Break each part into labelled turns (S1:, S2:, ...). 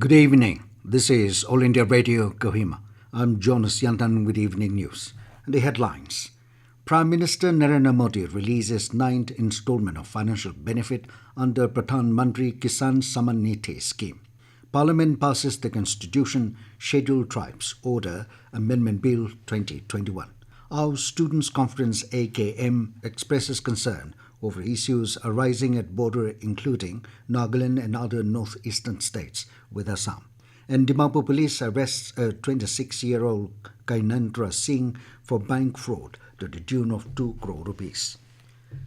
S1: Good evening. This is All India Radio Kohima. I'm Jonas Yantan with Evening News. And the headlines. Prime Minister Narendra Modi releases ninth installment of financial benefit under Pradhan Mantri Kisan Samman Nidhi scheme. Parliament passes the Constitution Scheduled Tribes Order Amendment Bill 2021. Our Students' Conference AKM expresses concern over issues arising at border including Nagaland and other northeastern states with Assam. And Dimapur police arrests a 26-year-old Gyanendra Singh for bank fraud to the tune of 2 crore rupees.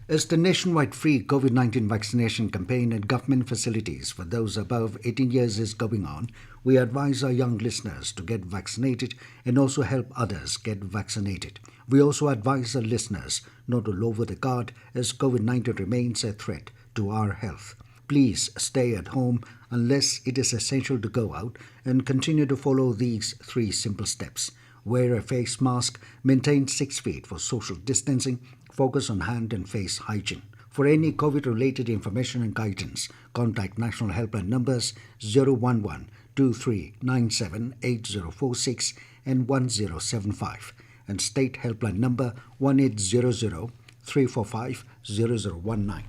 S1: As the nationwide free COVID-19 vaccination campaign at government facilities for those above 18 years is going on, we advise our young listeners to get vaccinated and also help others get vaccinated. We also advise our listeners not to lower the guard as COVID-19 remains a threat to our health. Please stay at home unless it is essential to go out and continue to follow these 3 simple steps. Wear a face mask, maintain 6 feet for social distancing, focus on hand and face hygiene. For any COVID-related information and guidance, contact National Helpline numbers 011-2397-8046 and 1075 and State Helpline number 1800-345-0019.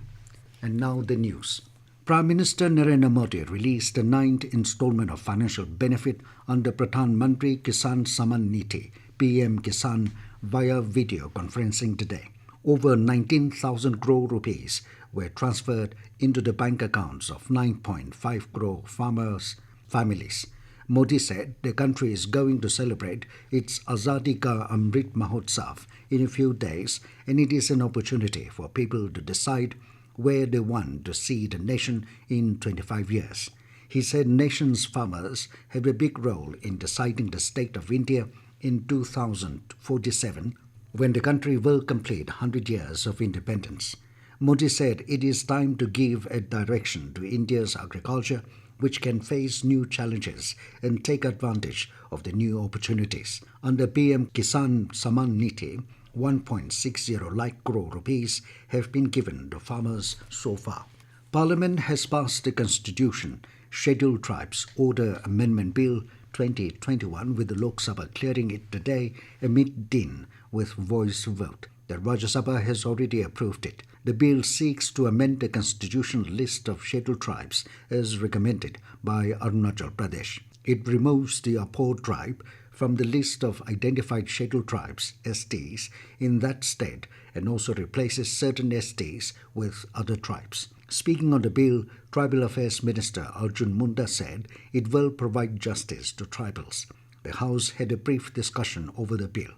S1: And now the news. Prime Minister Narendra Modi released the 9th installment of financial benefit under Pradhan Mantri Kisan Samman Nidhi (PM Kisan) via video conferencing today. Over 19,000 crore rupees were transferred into the bank accounts of 9.5 crore farmers' families. Modi said the country is going to celebrate its Azadi Ka Amrit Mahotsav in a few days, and it is an opportunity for people to decide where they want to see the nation in 25 years. He said nation's farmers have a big role in deciding the state of India in 2047 when the country will complete 100 years of independence. Modi said it is time to give a direction to India's agriculture which can face new challenges and take advantage of the new opportunities. Under PM Kisan Samman Nidhi, 1.60 lakh crore rupees have been given to farmers so far. Parliament has passed the Constitution Scheduled Tribes Order Amendment Bill 2021 with the Lok Sabha clearing it today amid din with voice vote. The Rajya Sabha has already approved it. The bill seeks to amend the constitutional list of scheduled tribes as recommended by Arunachal Pradesh. It removes the Apor tribe from the list of identified scheduled tribes, STs, in that state and also replaces certain STs with other tribes. Speaking on the bill, Tribal Affairs Minister Arjun Munda said it will provide justice to tribals. The House had a brief discussion over the bill.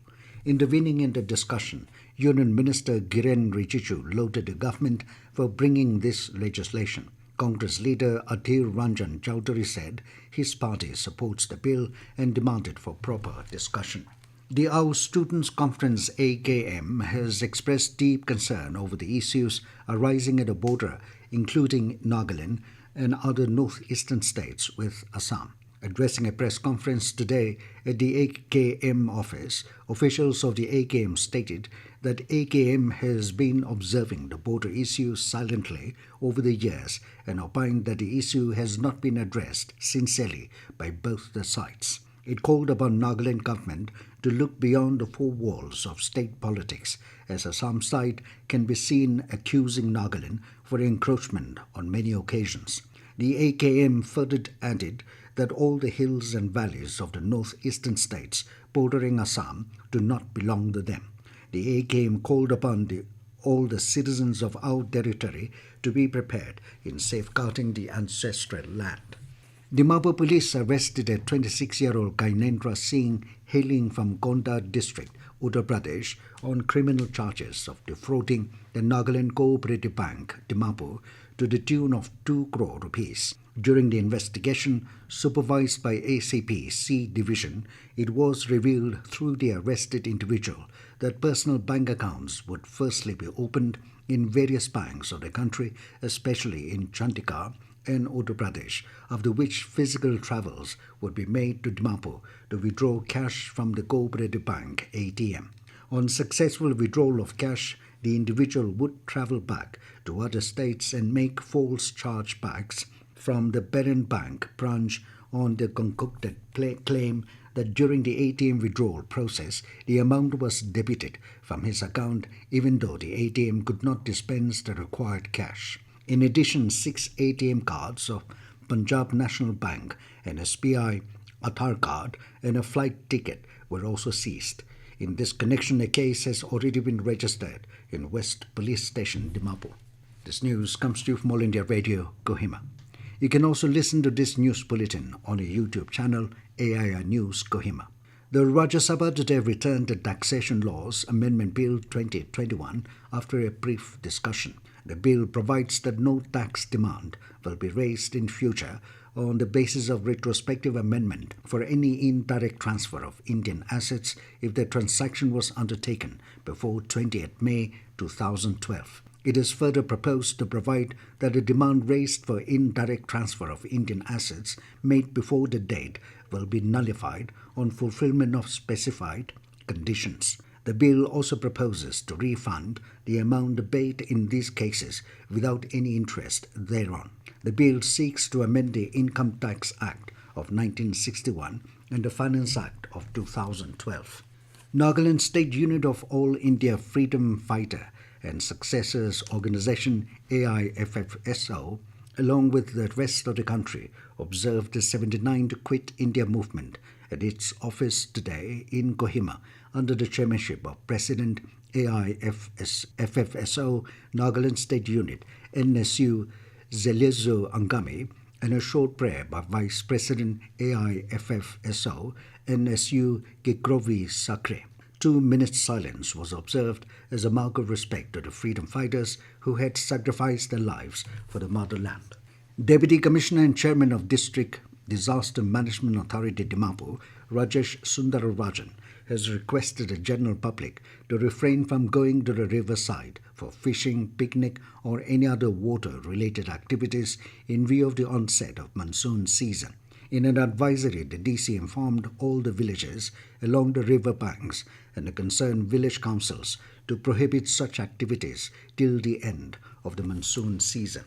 S1: Intervening in the discussion, Union Minister Kiren Rijiju lauded the government for bringing this legislation. Congress leader Adhir Ranjan Chowdhury said his party supports the bill and demanded for proper discussion. The Our Students' Conference AKM has expressed deep concern over the issues arising at the border, including Nagaland and other northeastern states with Assam. Addressing a press conference today at the AKM office, officials of the AKM stated that AKM has been observing the border issue silently over the years and opined that the issue has not been addressed sincerely by both the sides. It called upon Nagaland government to look beyond the 4 walls of state politics, as Assam side can be seen accusing Nagaland for encroachment on many occasions. The AKM further added that all the hills and valleys of the northeastern states bordering Assam do not belong to them. The AKM called upon all the citizens of our territory to be prepared in safeguarding the ancestral land. Dimapur police arrested a 26-year-old Gyanendra Singh hailing from Gonda district, Uttar Pradesh, on criminal charges of defrauding the Nagaland Cooperative Bank, Dimapur, to the tune of 2 crore rupees. During the investigation, supervised by ACP C Division, it was revealed through the arrested individual that personal bank accounts would firstly be opened in various banks of the country, especially in Chandigarh and Uttar Pradesh, after which physical travels would be made to Dimapur to withdraw cash from the Cooperative Bank ATM. On successful withdrawal of cash, the individual would travel back to other states and make false chargebacks from the parent bank branch on the concocted claim that during the ATM withdrawal process, the amount was debited from his account even though the ATM could not dispense the required cash. In addition, 6 ATM cards of Punjab National Bank, an SBI Aadhaar card, and a flight ticket were also seized. In this connection, a case has already been registered in West Police Station, Dimapur. This news comes to you from All India Radio, Kohima. You can also listen to this news bulletin on a YouTube channel, AIR News Kohima. The Rajya Sabha today returned the Taxation Laws Amendment Bill 2021 after a brief discussion. The bill provides that no tax demand will be raised in future on the basis of retrospective amendment for any indirect transfer of Indian assets if the transaction was undertaken before 20th May 2012. It is further proposed to provide that a demand raised for indirect transfer of Indian assets made before the date will be nullified on fulfillment of specified conditions. The bill also proposes to refund the amount paid in these cases without any interest thereon. The bill seeks to amend the Income Tax Act of 1961 and the Finance Act of 2012. Nagaland State Unit of All India Freedom Fighter and Successors Organization AIFFSO, along with the rest of the country, observed the 79th Quit India movement at its office today in Kohima under the chairmanship of President AIFFSO Nagaland State Unit NSU Zelezo Angami and a short prayer by Vice President AIFFSO NSU Gikrovi Sakre. 2 minutes silence was observed as a mark of respect to the freedom fighters who had sacrificed their lives for the motherland. Deputy Commissioner and Chairman of District Disaster Management Authority Dimapur, Rajesh Sundararajan, has requested the general public to refrain from going to the riverside for fishing, picnic, or any other water-related activities in view of the onset of monsoon season. In an advisory, the DC informed all the villages along the river banks and the concerned village councils to prohibit such activities till the end of the monsoon season.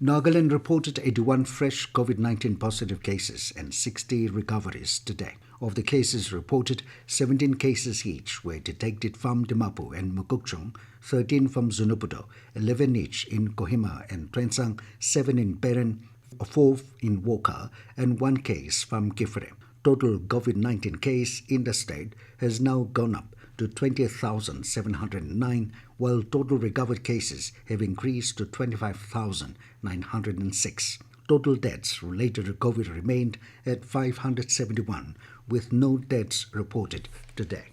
S1: Nagaland reported 81 fresh COVID-19 positive cases and 60 recoveries today. Of the cases reported, 17 cases each were detected from Dimapur and Mukokchung, 13 from Zunuputo, 11 each in Kohima and Trensang, 7 in Peren, 4 in Woka, and 1 case from Kifre. Total COVID-19 case in the state has now gone up to 20,709, while total recovered cases have increased to 25,906. Total deaths related to COVID remained at 571, with no deaths reported today.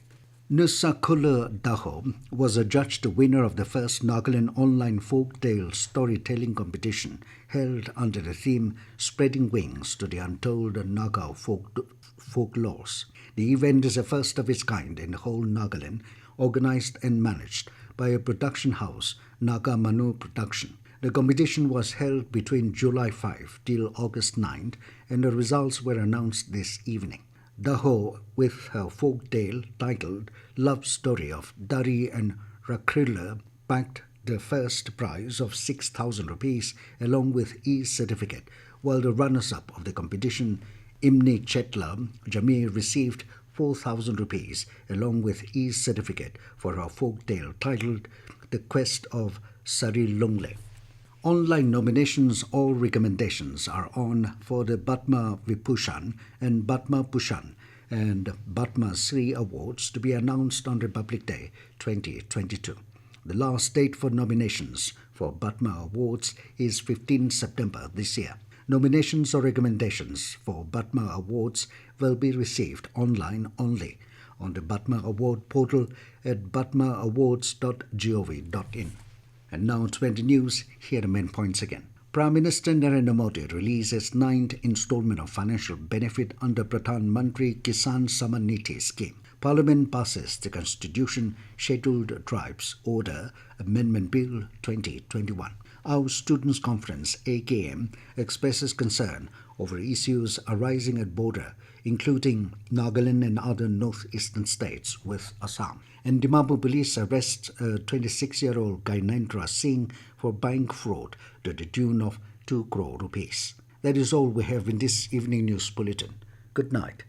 S1: Nusakula Daho was adjudged the winner of the first Nagaland online folktale storytelling competition held under the theme Spreading Wings to the Untold Naga Folklores. The event is a first of its kind in the whole Nagaland, organized and managed by a production house, Naga Manu Production. The competition was held between July 5 till August 9, and the results were announced this evening. Daho, with her folk tale titled Love Story of Dari and Rakrilla, backed the first prize of 6,000 rupees along with e-certificate, while the runners-up of the competition, Imni Chetla Jamir, received 4,000 rupees along with e-certificate for her folk tale titled The Quest of Sari Lungle. Online nominations, all recommendations are on for the Padma Vibhushan and Padma Bhushan and Padma Shri Awards to be announced on Republic Day 2022. The last date for nominations for Padma Awards is 15 September this year. Nominations or recommendations for Padma Awards will be received online only on the Padma Award portal at padmaawards.gov.in. And now 20 news, here are the main points again. Prime Minister Narendra Modi released his 9th installment of financial benefit under Pradhan Mantri Kisan Samman Nidhi scheme. Parliament passes the Constitution Scheduled Tribes Order Amendment Bill 2021. Our Students' Conference, AKM, expresses concern over issues arising at border, including Nagaland and other Northeastern States with Assam. And Dimapur police arrests a 26-year-old Gyanendra Singh for bank fraud to the tune of 2 crore rupees. That is all we have in this evening news bulletin. Good night.